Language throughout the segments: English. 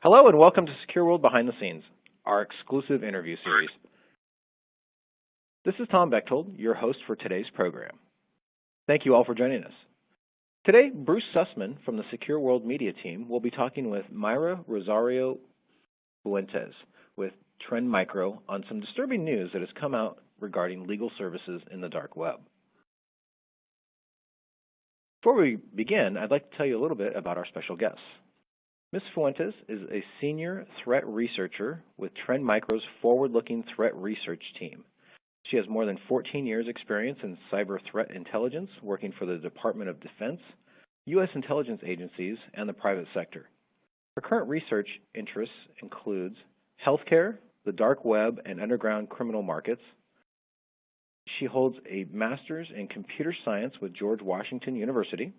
Hello and welcome to SecureWorld Behind the Scenes, our exclusive interview series. This is Tom Bechtold, your host for today's program. Thank you all for joining us. Today, Bruce Sussman from the SecureWorld media team will be talking with Mayra Rosario Fuentes with Trend Micro on some disturbing news that has come out regarding legal services in the dark web. Before we begin, I'd like to tell you a little bit about our special guests. Ms. Fuentes is a senior threat researcher with Trend Micro's forward-looking threat research team. She has more than 14 years' experience in cyber threat intelligence, working for the Department of Defense, U.S. intelligence agencies, and the private sector. Her current research interests includes healthcare, the dark web, and underground criminal markets. She holds a master's in computer science with George Washington University.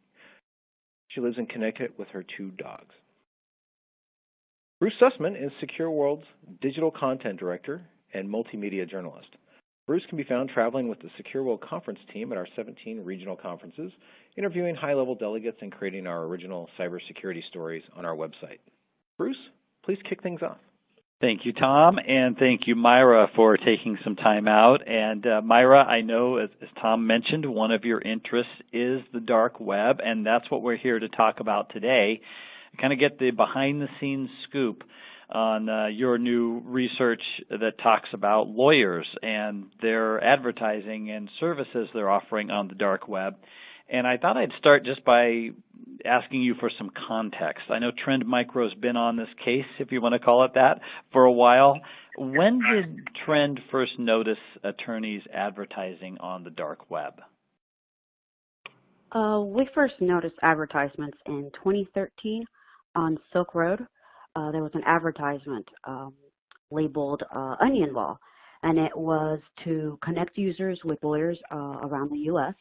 She lives in Connecticut with her 2 dogs. Bruce Sussman is SecureWorld's digital content director and multimedia journalist. Bruce can be found traveling with the SecureWorld conference team at our 17 regional conferences, interviewing high-level delegates and creating our original cybersecurity stories on our website. Bruce, please kick things off. Thank you, Tom, and thank you, Mayra, for taking some time out. And Mayra, I know, as Tom mentioned, one of your interests is the dark web, and that's what we're here to talk about today. Kind of get the behind-the-scenes scoop on your new research that talks about lawyers and their advertising and services they're offering on the dark web. And I thought I'd start just by asking you for some context. I know Trend Micro's been on this case, if you want to call it that, for a while. When did Trend first notice attorneys advertising on the dark web? We first noticed advertisements in 2013 on Silk Road. There was an advertisement labeled Onion Law, and it was to connect users with lawyers around the U.S.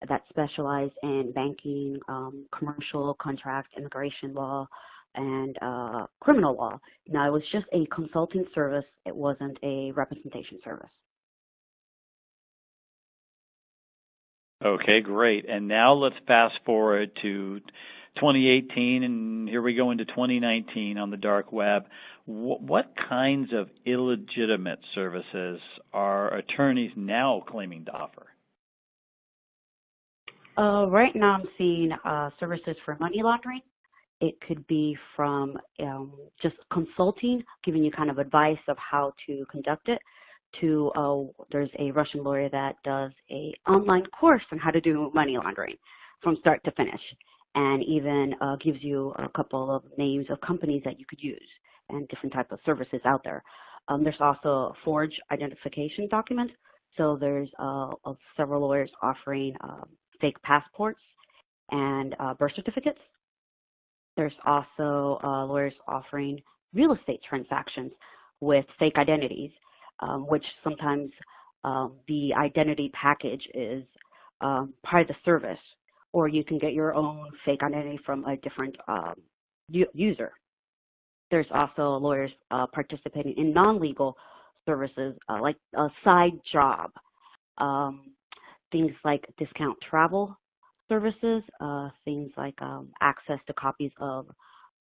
that specialize in banking, commercial contract, immigration law, and criminal law. Now, it was just a consulting service. It wasn't a representation service. Okay, great. And now let's fast forward to 2018, and here we go into 2019 on the dark web. What kinds of illegitimate services are attorneys now claiming to offer? Right now I'm seeing services for money laundering. It could be from just consulting, giving you kind of advice of how to conduct it, to there's a Russian lawyer that does an online course on how to do money laundering from start to finish, and even gives you a couple of names of companies that you could use and different types of services out there. There's also forged identification documents. So there's several lawyers offering fake passports and birth certificates. There's also lawyers offering real estate transactions with fake identities, which sometimes the identity package is part of the service, or you can get your own fake identity from a different user. There's also lawyers participating in non-legal services like a side job, things like discount travel services, things like access to copies of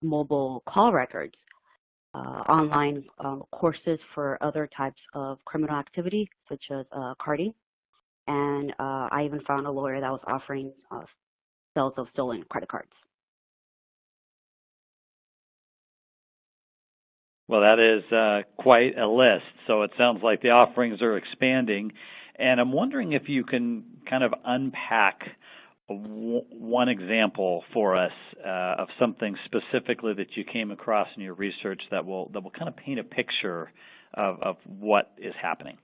mobile call records, online courses for other types of criminal activity, such as carding. And I even found a lawyer that was offering sales of stolen credit cards. Well, that is quite a list. So it sounds like the offerings are expanding. And I'm wondering if you can kind of unpack one example for us of something specifically that you came across in your research that will kind of paint a picture of what is happening.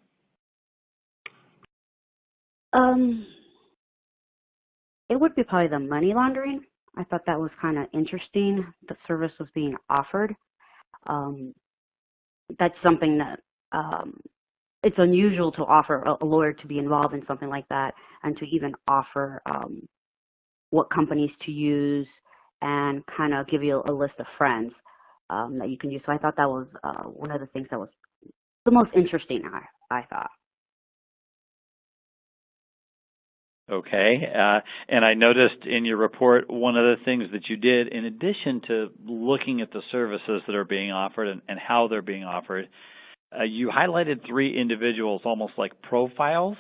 It would be probably the money laundering. I thought that was kind of interesting. The service was being offered. That's something that it's unusual to offer a lawyer to be involved in something like that, and to even offer what companies to use and kind of give you a list of friends that you can use. So I thought that was one of the things that was the most interesting, I thought. Okay, and I noticed in your report one of the things that you did, in addition to looking at the services that are being offered and how they're being offered, you highlighted 3 individuals, almost like profiles.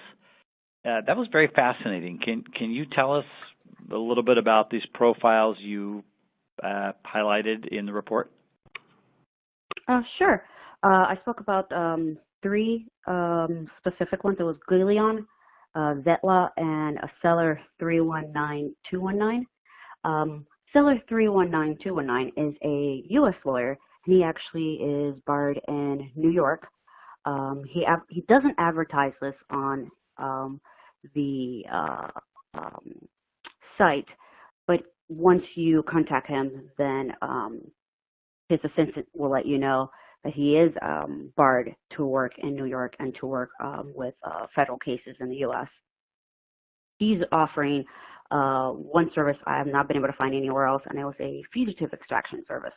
That was very fascinating. Can you tell us a little bit about these profiles you highlighted in the report? Sure. I spoke about 3 specific ones. It was Guilion, Zetla, and a Seller 319219. Seller 319219 is a U.S. lawyer, and he actually is barred in New York. He doesn't advertise this on the site, but once you contact him, then his assistant will let you know that he is barred to work in New York and to work with federal cases in the U.S. He's offering one service I have not been able to find anywhere else, and it was a fugitive extraction service,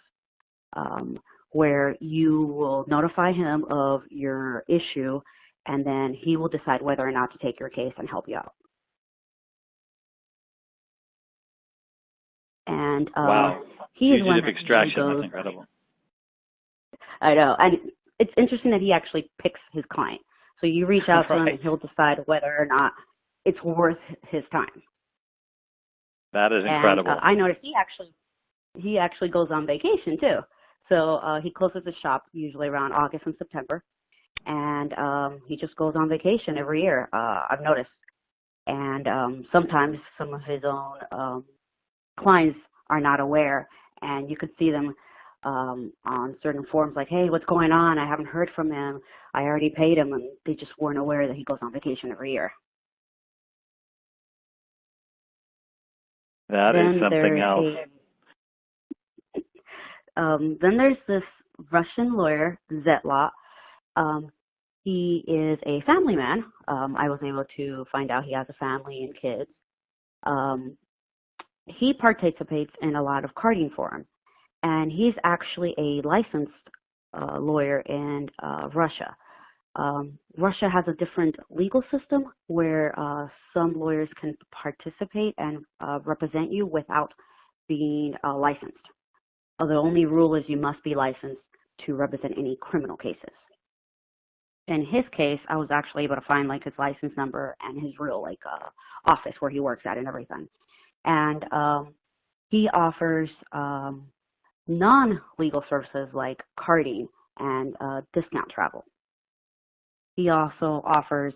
where you will notify him of your issue, and then he will decide whether or not to take your case and help you out. And wow, fugitive extraction, that's incredible. I know, and it's interesting that he actually picks his client. So you reach out to him, and he'll decide whether or not it's worth his time. That is incredible. And I noticed he actually goes on vacation too. So he closes his shop usually around August and September, and he just goes on vacation every year. I've noticed, and sometimes some of his own clients are not aware, and you could see them on certain forums like, hey, what's going on? I haven't heard from him. I already paid him, and they just weren't aware that he goes on vacation every year. That is something else. Then there's this Russian lawyer, Zetla. He is a family man. I was able to find out he has a family and kids. He participates in a lot of carding forums, and he's actually a licensed lawyer in Russia. Russia has a different legal system where some lawyers can participate and represent you without being licensed. The only rule is you must be licensed to represent any criminal cases. In his case, I was actually able to find like his license number and his real office where he works at and everything. And he offers non-legal services like carding and discount travel. He also offers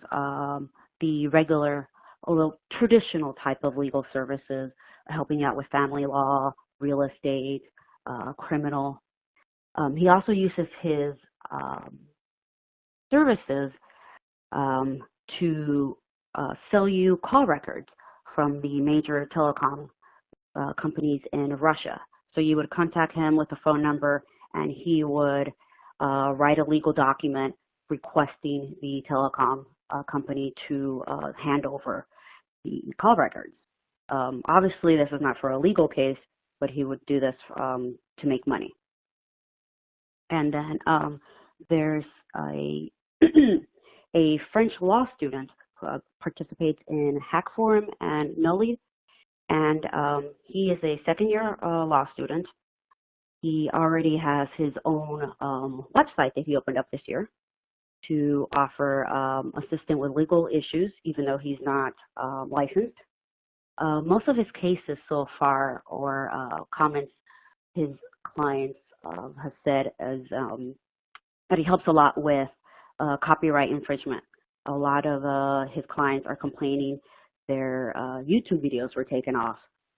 the regular, although traditional type of legal services, helping out with family law, real estate, criminal. He also uses his services to sell you call records from the major telecom companies in Russia. So you would contact him with a phone number, and he would write a legal document requesting the telecom company to hand over the call records. Obviously, this is not for a legal case, but he would do this to make money. And then there's a a French law student who participates in Hack Forum and NoLead, and he is a second-year law student. He already has his own website that he opened up this year to offer assistance with legal issues, even though he's not licensed. Most of his cases so far, or comments his clients have said, is that he helps a lot with copyright infringement. A lot of his clients are complaining their YouTube videos were taken off,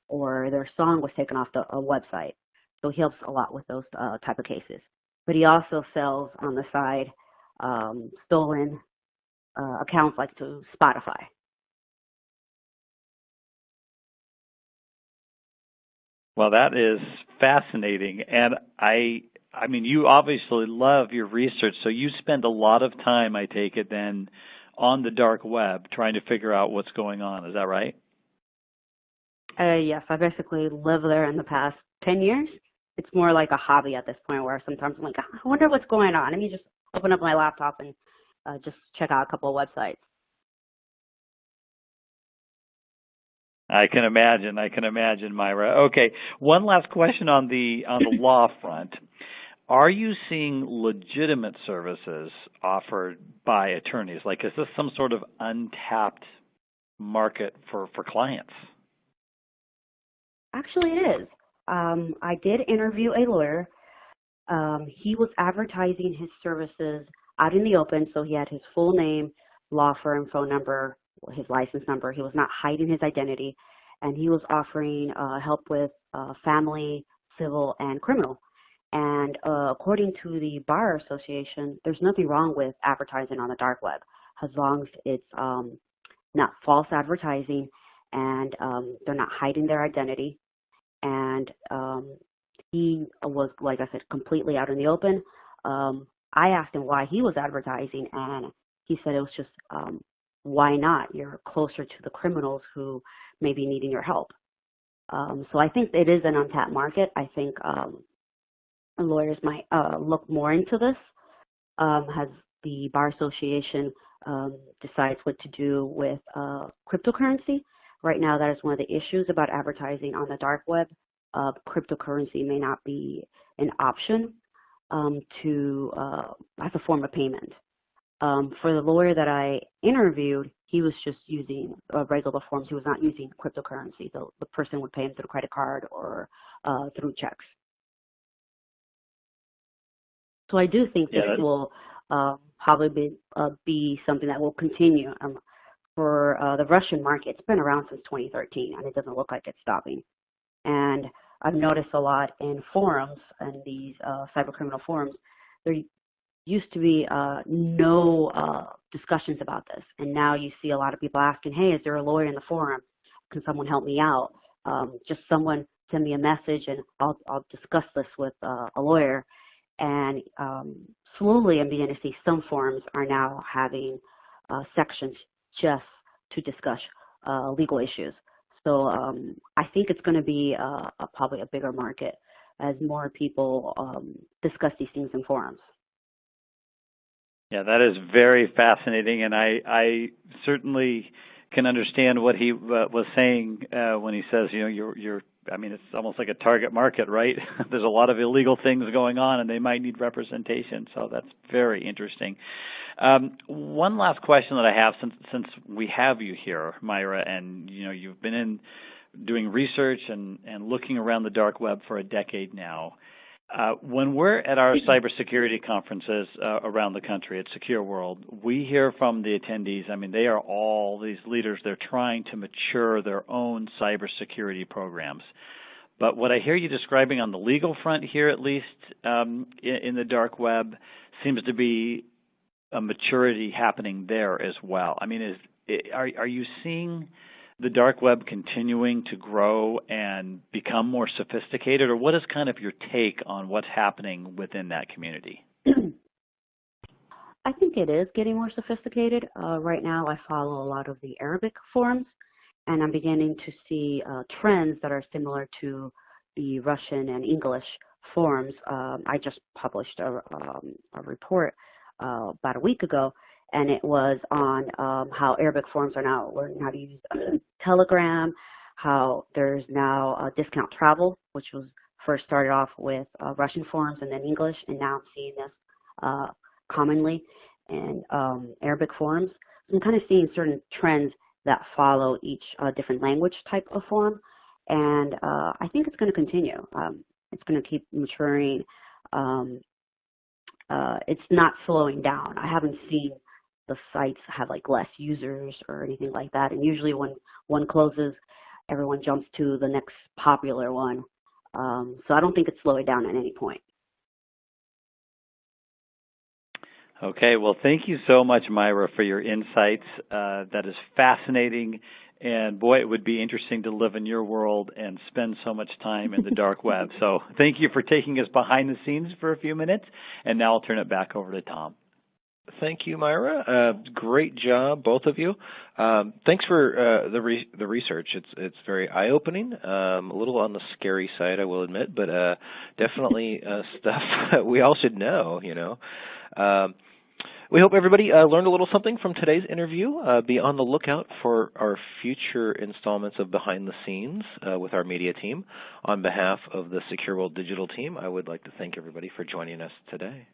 or their song was taken off the website. So he helps a lot with those type of cases. But he also sells on the side stolen accounts like to Spotify. Well, that is fascinating, and I mean, you obviously love your research, so you spend a lot of time, I take it, then, on the dark web trying to figure out what's going on. Is that right? Yes, I basically lived there in the past 10 years. It's more like a hobby at this point, where sometimes I'm like, I wonder what's going on. Let me just open up my laptop and just check out a couple of websites. I can imagine, Mayra. Okay, one last question on the law front. Are you seeing legitimate services offered by attorneys? Like, is this some sort of untapped market for clients? Actually, it is. I did interview a lawyer. He was advertising his services out in the open, so he had his full name, law firm, phone number, his license number. He was not hiding his identity, and he was offering help with family, civil, and criminal. And according to the Bar Association, there's nothing wrong with advertising on the dark web, as long as it's not false advertising and they're not hiding their identity. And he was, like I said, completely out in the open. I asked him why he was advertising, and he said it was just, why not? You're closer to the criminals who may be needing your help. So I think it is an untapped market. I think lawyers might look more into this as the Bar Association decides what to do with cryptocurrency. Right now, that is one of the issues about advertising on the dark web. Cryptocurrency may not be an option as a form of payment. For the lawyer that I interviewed, he was just using regular forms. He was not using cryptocurrency. The person would pay him through credit card or through checks. So I do think this will probably be something that will continue. For the Russian market, it's been around since 2013, and it doesn't look like it's stopping. And I've noticed a lot in forums, and these cybercriminal forums, there used to be no discussions about this. And now you see a lot of people asking, hey, is there a lawyer in the forum? Can someone help me out? Just someone send me a message, and I'll discuss this with a lawyer. And slowly I'm beginning to see some forums are now having sections just to discuss legal issues. So I think it's going to be probably a bigger market as more people discuss these things in forums. Yeah, that is very fascinating, and I certainly can understand what he was saying when he says, you're I mean, it's almost like a target market, right? There's a lot of illegal things going on, and they might need representation. So that's very interesting. One last question that I have, since we have you here, Mayra, and you've been doing research and looking around the dark web for a decade now. When we're at our cybersecurity conferences around the country at SecureWorld, we hear from the attendees, I mean, they are all these leaders, they're trying to mature their own cybersecurity programs. But what I hear you describing on the legal front here, at least in the dark web, seems to be a maturity happening there as well. I mean, are you seeing the dark web continuing to grow and become more sophisticated, or what is kind of your take on what's happening within that community? I think it is getting more sophisticated. Right now I follow a lot of the Arabic forums, and I'm beginning to see trends that are similar to the Russian and English forums. I just published a report about a week ago, and it was on how Arabic forums are now learning how to use Telegram, how there's now discount travel, which was first started off with Russian forums and then English, and now I'm seeing this commonly in Arabic forums. So I'm kind of seeing certain trends that follow each different language type of forum, and I think it's going to continue. It's going to keep maturing. It's not slowing down. I haven't seen the sites have like less users or anything like that. And usually when one closes, everyone jumps to the next popular one. So I don't think it's slowing down at any point. Okay, well, thank you so much, Mayra, for your insights. That is fascinating. And boy, it would be interesting to live in your world and spend so much time in the dark web. So thank you for taking us behind the scenes for a few minutes. And now I'll turn it back over to Tom. Thank you, Mayra. Great job, both of you. Thanks for the research. It's very eye-opening, a little on the scary side, I will admit, but definitely stuff we all should know, We hope everybody learned a little something from today's interview. Be on the lookout for our future installments of Behind the Scenes with our media team. On behalf of the SecureWorld Digital team, I would like to thank everybody for joining us today.